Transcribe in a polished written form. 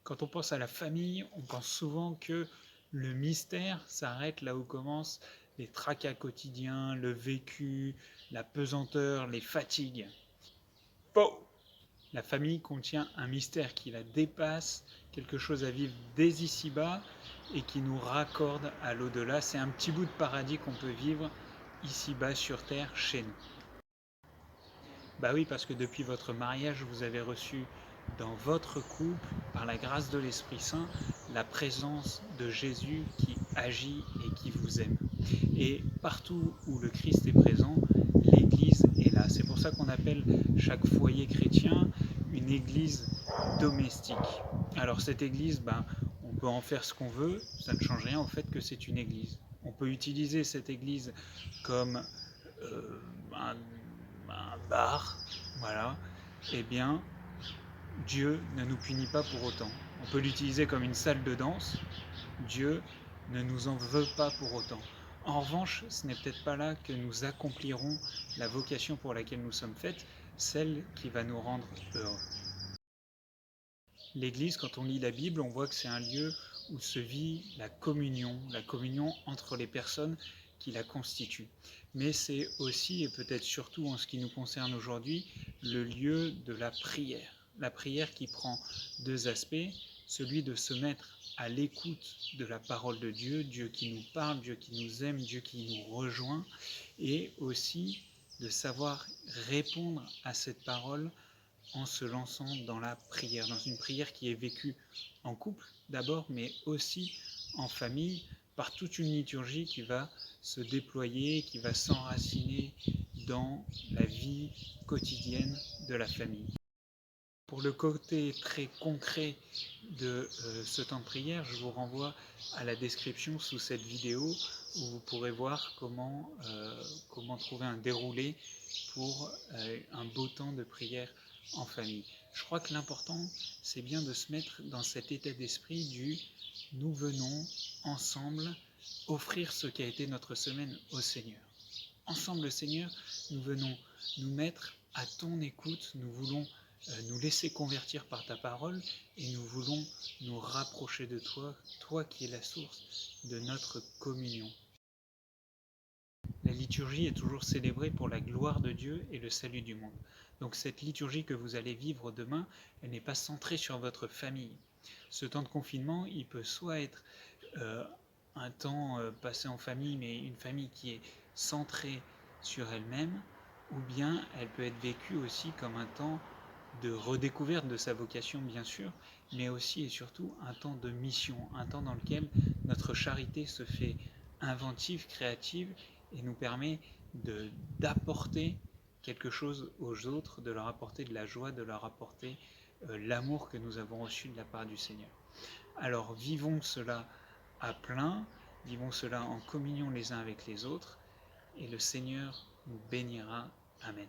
Quand on pense à la famille, on pense souvent que le mystère s'arrête là où commencent les tracas quotidiens, le vécu, la pesanteur, les fatigues. Faux! La famille contient un mystère qui la dépasse, quelque chose à vivre dès ici-bas et qui nous raccorde à l'au-delà. C'est un petit bout de paradis qu'on peut vivre ici-bas sur Terre, chez nous. Bah oui, parce que depuis votre mariage, vous avez reçu dans votre couple, par la grâce de l'Esprit Saint, la présence de Jésus qui agit et qui vous aime. Et partout où le Christ est présent, l'Église est là. C'est pour ça qu'on appelle chaque foyer chrétien une Église domestique. Alors cette Église, on peut en faire ce qu'on veut, ça ne change rien au fait que c'est une Église. On peut utiliser cette Église comme un, un bar, voilà. Eh bien, Dieu ne nous punit pas pour autant. On peut l'utiliser comme une salle de danse. Dieu ne nous en veut pas pour autant. En revanche, ce n'est peut-être pas là que nous accomplirons la vocation pour laquelle nous sommes faits, celle qui va nous rendre heureux. L'Église, quand on lit la Bible, on voit que c'est un lieu où se vit la communion entre les personnes qui la constituent. Mais c'est aussi, et peut-être surtout en ce qui nous concerne aujourd'hui, le lieu de la prière. La prière qui prend deux aspects, celui de se mettre à l'écoute de la parole de Dieu, Dieu qui nous parle, Dieu qui nous aime, Dieu qui nous rejoint, et aussi de savoir répondre à cette parole en se lançant dans la prière, dans une prière qui est vécue en couple d'abord, mais aussi en famille, par toute une liturgie qui va se déployer, qui va s'enraciner dans la vie quotidienne de la famille. Pour le côté très concret de ce temps de prière, je vous renvoie à la description sous cette vidéo où vous pourrez voir comment trouver un déroulé pour un beau temps de prière en famille. Je crois que l'important, c'est bien de se mettre dans cet état d'esprit du nous venons ensemble offrir ce qui a été notre semaine au Seigneur. Ensemble, Seigneur, nous venons nous mettre à ton écoute, nous voulons nous laisser convertir par ta parole et nous voulons nous rapprocher de toi, toi qui es la source de notre communion. La liturgie est toujours célébrée pour la gloire de Dieu et le salut du monde. Donc cette liturgie que vous allez vivre demain, elle n'est pas centrée sur votre famille. Ce temps de confinement, il peut soit être un temps passé en famille, mais une famille qui est centrée sur elle-même, ou bien elle peut être vécue aussi comme un temps de redécouverte de sa vocation, bien sûr, mais aussi et surtout un temps de mission, un temps dans lequel notre charité se fait inventive, créative, et nous permet d'apporter quelque chose aux autres, de leur apporter de la joie, de leur apporter l'amour que nous avons reçu de la part du Seigneur. Alors vivons cela à plein, vivons cela en communion les uns avec les autres, et le Seigneur nous bénira. Amen.